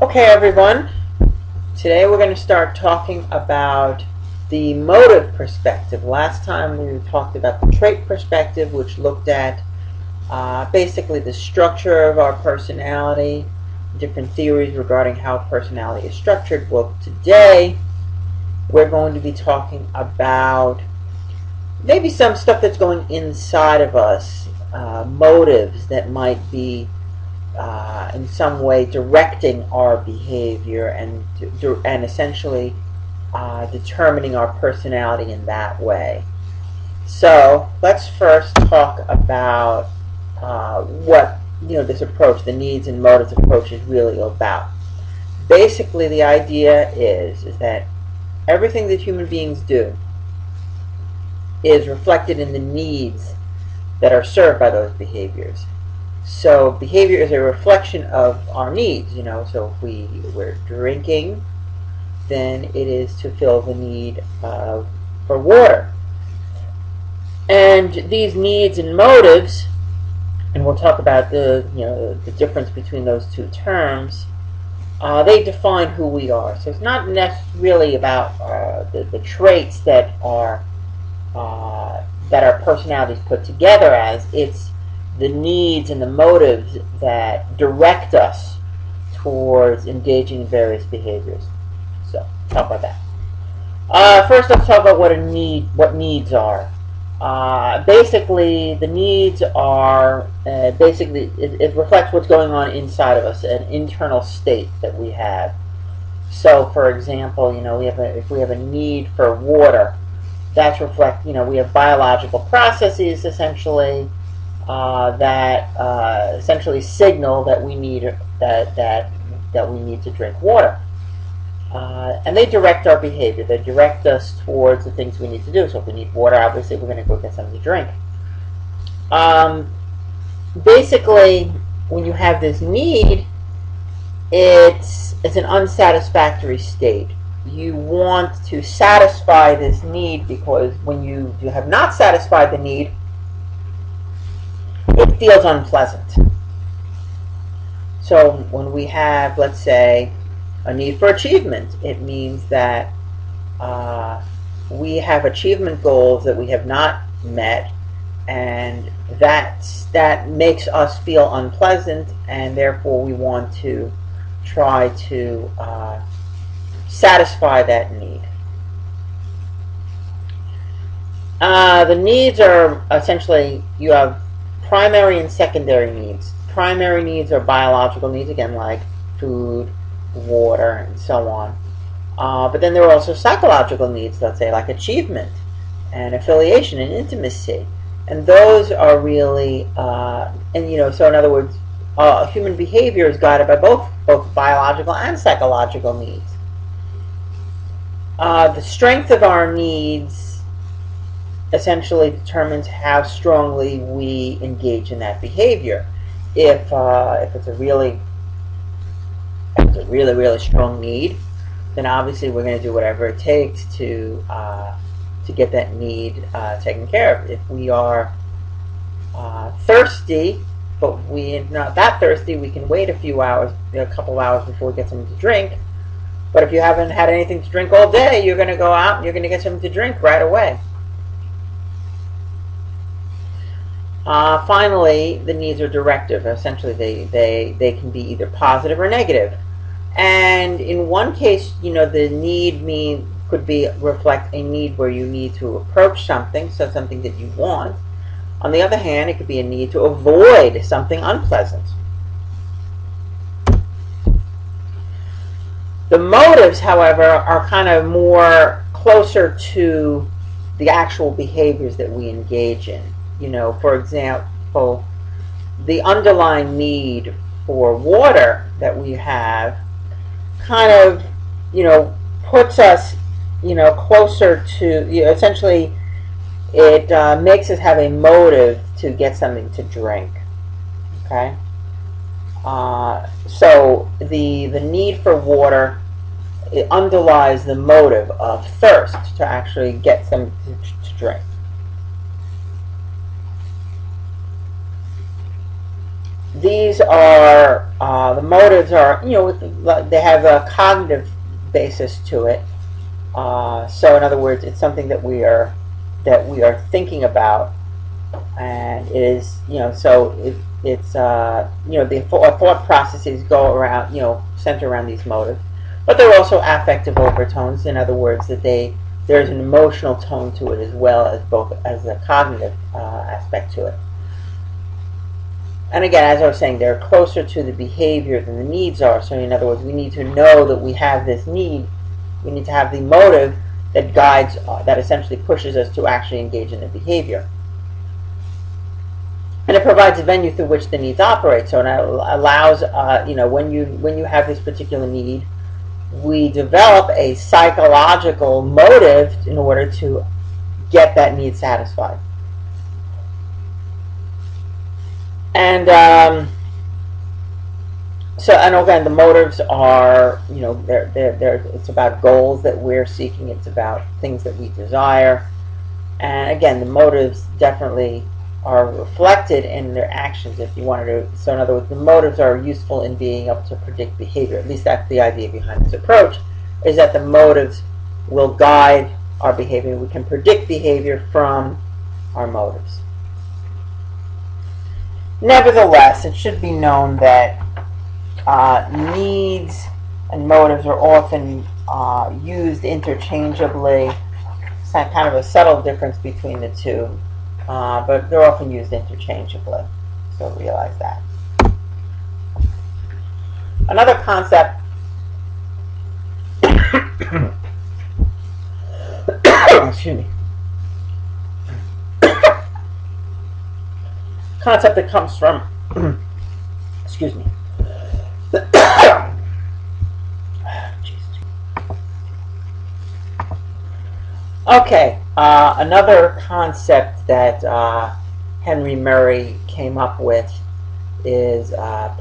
Okay, everyone. Today we're going to start talking about the motive perspective. Last time we talked about the trait perspective, which looked at basically the structure of our personality, different theories regarding how personality is structured. Well, today we're going to be talking about maybe some stuff that's going inside of us, motives that might be in some way directing our behavior and essentially determining our personality in that way. So let's first talk about what this approach, the needs and motives approach, is really about. Basically, the idea is that everything that human beings do is reflected in the needs that are served by those behaviors. So behavior is a reflection of our needs, So if we're drinking, then it is to fill the need for water. And these needs and motives, and we'll talk about the difference between those two terms. They define who we are. So it's not necessarily about the traits that our personalities put together as. It's the needs and the motives that direct us towards engaging in various behaviors. So, talk about that. First, let's talk about what needs are. Basically, the needs are it reflects what's going on inside of us, an internal state that we have. So, for example, if we have a need for water, that's we have biological processes essentially. That essentially signal that we need that we need to drink water, and they direct our behavior. They direct us towards the things we need to do. So if we need water, obviously we're going to go get something to drink. Basically, when you have this need, it's an unsatisfactory state. You want to satisfy this need because when you have not satisfied the need, it feels unpleasant. So when we have, let's say, a need for achievement, it means that we have achievement goals that we have not met, and that makes us feel unpleasant, and therefore we want to try to satisfy that need. The needs are essentially, you have primary and secondary needs. Primary needs are biological needs, again, like food, water, and so on. But then there are also psychological needs, let's say, like achievement and affiliation and intimacy. And those are really, so in other words, human behavior is guided by both biological and psychological needs. The strength of our needs essentially determines how strongly we engage in that behavior. If it's a really strong need, then obviously we're going to do whatever it takes to get that need taken care of. If we are thirsty, but we're not that thirsty, we can wait a couple hours before we get something to drink. But if you haven't had anything to drink all day, you're going to go out and you're going to get something to drink right away. Finally, the needs are directive. Essentially, they can be either positive or negative. And in one case, the need could reflect a need where you need to approach something, so something that you want. On the other hand, it could be a need to avoid something unpleasant. The motives, however, are kind of more closer to the actual behaviors that we engage in. For example, the underlying need for water that we have kind of, puts us, closer to, essentially, it makes us have a motive to get something to drink. Okay? So the need for water, it underlies the motive of thirst to actually get something to drink. These are the motives are, they have a cognitive basis to it. So in other words, it's something that we are thinking about, and it is, the thought processes go around, center around these motives. But there are also affective overtones. In other words, that there's an emotional tone to it as well as a cognitive aspect to it. And again, as I was saying, they're closer to the behavior than the needs are. So in other words, we need to know that we have this need. We need to have the motive that guides, that essentially pushes us to actually engage in the behavior. And it provides a venue through which the needs operate. So it allows, when you have this particular need, we develop a psychological motive in order to get that need satisfied. And and again, the motives are, it's about goals that we're seeking. It's about things that we desire. And again, the motives definitely are reflected in their actions, if you wanted to. So in other words, the motives are useful in being able to predict behavior. At least that's the idea behind this approach, is that the motives will guide our behavior. We can predict behavior from our motives. Nevertheless, it should be known that needs and motives are often used interchangeably. It's kind of a subtle difference between the two, but they're often used interchangeably, so realize that. Another concept excuse me, concept that comes from excuse me okay, another concept that Henry Murray came up with is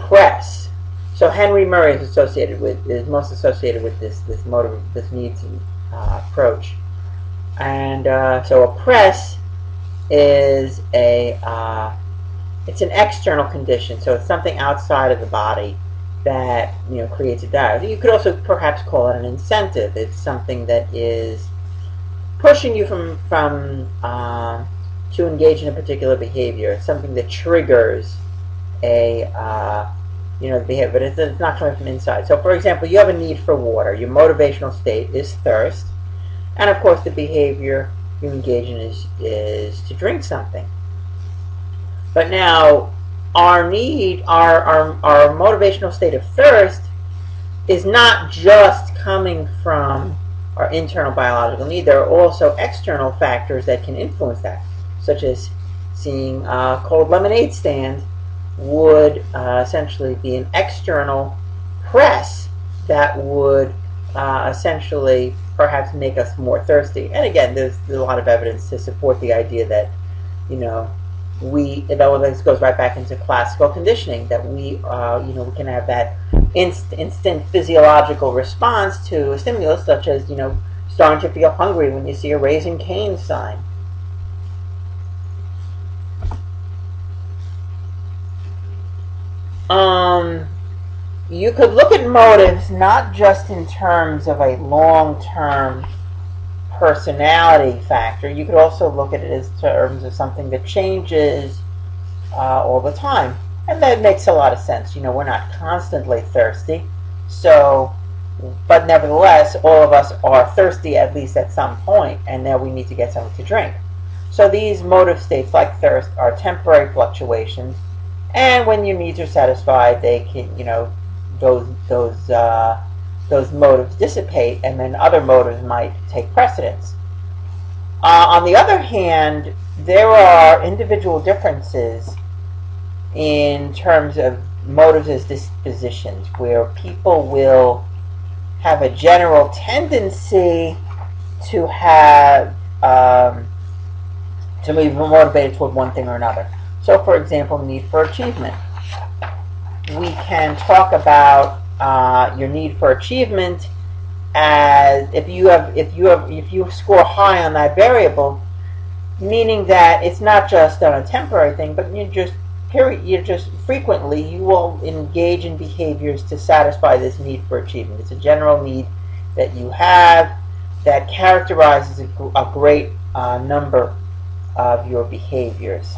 press. So Henry Murray is most associated with this motive, this needs approach. And so a press is it's an external condition, so it's something outside of the body that creates a desire. You could also perhaps call it an incentive. It's something that is pushing you to engage in a particular behavior. It's something that triggers a behavior, but it's not coming from inside. So, for example, you have a need for water. Your motivational state is thirst, and of course, the behavior you engage in is to drink something. But now, our motivational state of thirst is not just coming from our internal biological need. There are also external factors that can influence that, such as seeing a cold lemonade stand would essentially be an external press that would essentially perhaps make us more thirsty. And again, there's a lot of evidence to support the idea that this goes right back into classical conditioning, that we can have that instant physiological response to a stimulus, such as starting to feel hungry when you see a Raising Cane's sign. You could look at motives not just in terms of a long-term personality factor. You could also look at it as terms of something that changes all the time. And that makes a lot of sense. We're not constantly thirsty. But nevertheless, all of us are thirsty at least at some point, and now we need to get something to drink. So these motive states, like thirst, are temporary fluctuations. And when your needs are satisfied, they can, those motives dissipate, and then other motives might take precedence. On the other hand, there are individual differences in terms of motives as dispositions, where people will have a general tendency to have to be motivated toward one thing or another. So, for example, need for achievement. We can talk about your need for achievement as if you score high on that variable, meaning that it's not just on a temporary thing, but you're just period, you're just frequently you will engage in behaviors to satisfy this need for achievement. It's a general need that you have that characterizes a great number of your behaviors.